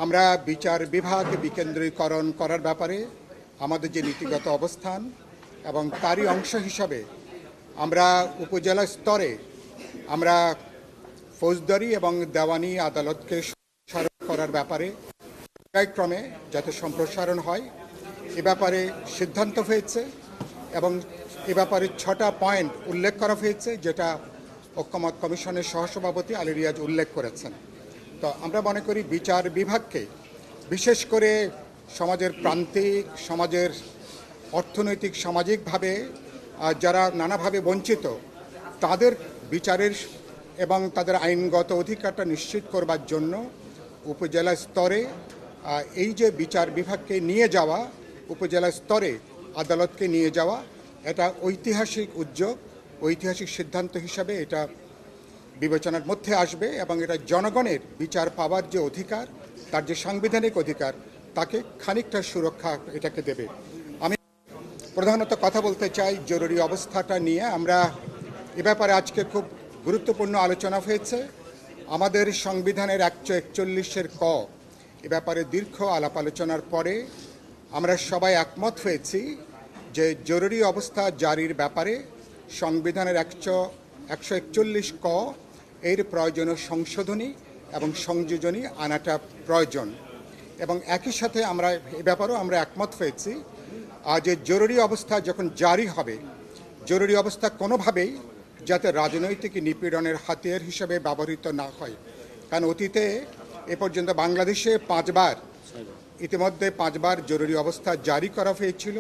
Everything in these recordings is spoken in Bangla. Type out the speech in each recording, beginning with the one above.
আমরা বিচার বিভাগ বিকেন্দ্রীকরণ করার ব্যাপারে আমাদের যে নীতিগত অবস্থান এবং তারই অংশ হিসাবে আমরা উপজেলা স্তরে আমরা ফৌজদারি এবং দেওয়ানি আদালতকে সম্প্রসারণ করার ব্যাপারে পর্যায়ক্রমে যাতে সম্প্রসারণ হয় এ ব্যাপারে সিদ্ধান্ত হয়েছে এবং এ ব্যাপারে 6টা পয়েন্ট উল্লেখ করা হয়েছে, যেটা ঐক্যমত্য কমিশনের সহসভাপতি আলী রিয়াজ উল্লেখ করেছেন। তো আমরা মনে করি বিচার বিভাগকে, বিশেষ করে সমাজের প্রান্তিক, সমাজের অর্থনৈতিক সামাজিকভাবে যারা নানাভাবে বঞ্চিত, তাদের বিচারের এবং তাদের আইনগত অধিকারটা নিশ্চিত করবার জন্য উপজেলা স্তরে এই যে বিচার বিভাগকে নিয়ে যাওয়া, উপজেলা স্তরে আদালতকে নিয়ে যাওয়া, এটা ঐতিহাসিক উদ্যোগ, ঐতিহাসিক সিদ্ধান্ত হিসাবে এটা বিবেচনার মধ্যে আসবে এবং এটা জনগণের বিচার পাওয়ার যে অধিকার, তার যে সাংবিধানিক অধিকার, তাকে খানিকটা সুরক্ষা এটাকে দেবে। আমি প্রধানত কথা বলতে চাই জরুরি অবস্থাটা নিয়ে। আমরা এ ব্যাপারে আজকে খুব গুরুত্বপূর্ণ আলোচনা হয়েছে। আমাদের সংবিধানের 141-এর ক এ ব্যাপারে দীর্ঘ আলাপ আলোচনার পরে আমরা সবাই একমত হয়েছি যে জরুরি অবস্থা জারির ব্যাপারে সংবিধানের 141 ক এর প্রয়োজনীয় সংশোধনী এবং সংযোজনী আনাটা প্রয়োজন। এবং একই সাথে আমরা এ ব্যাপারেও আমরা একমত হয়েছি যে জরুরি অবস্থা যখন জারি হবে, জরুরি অবস্থা কোনোভাবেই যাতে রাজনৈতিক নিপীড়নের হাতিয়ার হিসেবে ব্যবহৃত না হয়। কারণ অতীতে এ পর্যন্ত বাংলাদেশে ইতিমধ্যে পাঁচবার জরুরি অবস্থা জারি করা হয়েছিল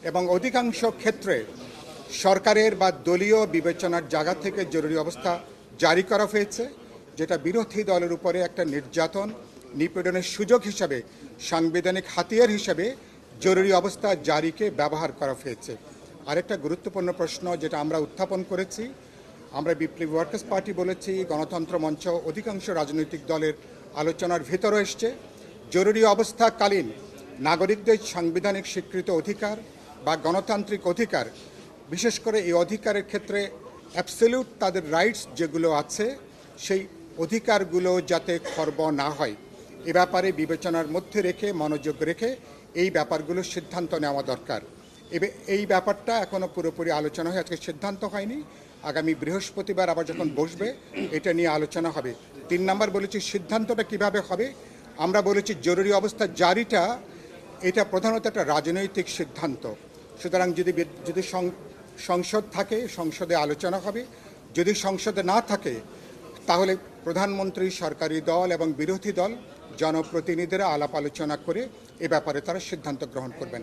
এবং অধিকাংশ ক্ষেত্রে সরকারের বা দলীয় বিবেচনার জায়গা থেকে জরুরি অবস্থা জারি করা হয়েছে, যেটা বিরোধী দলের উপরে একটা নির্যাতন, নিপীড়নের সুযোগ হিসাবে, সাংবিধানিক হাতিয়ার হিসাবে জরুরি অবস্থা জারিকে ব্যবহার করা হয়েছে। আরেকটা গুরুত্বপূর্ণ প্রশ্ন যেটা আমরা উত্থাপন করেছি, আমরা বিপ্লবী ওয়ার্কার্স পার্টি বলেছি, গণতন্ত্র মঞ্চ, অধিকাংশ রাজনৈতিক দলের আলোচনার ভিতরে এসছে, জরুরি অবস্থাকালীন নাগরিকদের সাংবিধানিক স্বীকৃত অধিকার বা গণতান্ত্রিক অধিকার, বিশেষ করে এই অধিকারের ক্ষেত্রে অ্যাবসলিউট তাদের রাইটস যেগুলো আছে, সেই অধিকারগুলো যাতে খর্ব না হয় এ ব্যাপারে বিবেচনার মধ্যে রেখে, মনোযোগ রেখে এই ব্যাপারগুলো সিদ্ধান্ত নেওয়া দরকার। এই ব্যাপারটা এখনও পুরোপুরি আলোচনা হয়ে আজকে সিদ্ধান্ত হয়নি। আগামী বৃহস্পতিবার আবার যখন বসবে এটা নিয়ে আলোচনা হবে। 3 নম্বর বলেছি সিদ্ধান্তটা কিভাবে হবে। আমরা বলেছি জরুরি অবস্থা জারিটা এটা প্রধানত একটা রাজনৈতিক সিদ্ধান্ত। সুতরাং যদি সংসদ থাকে, সংসদে আলোচনা হবে। যদি সংসদে না থাকে তাহলে প্রধানমন্ত্রী, সরকারি দল এবং বিরোধী দল, জনপ্রতিনিধিরা আলাপ আলোচনা করে এ ব্যাপারে তারা সিদ্ধান্ত গ্রহণ করবেন।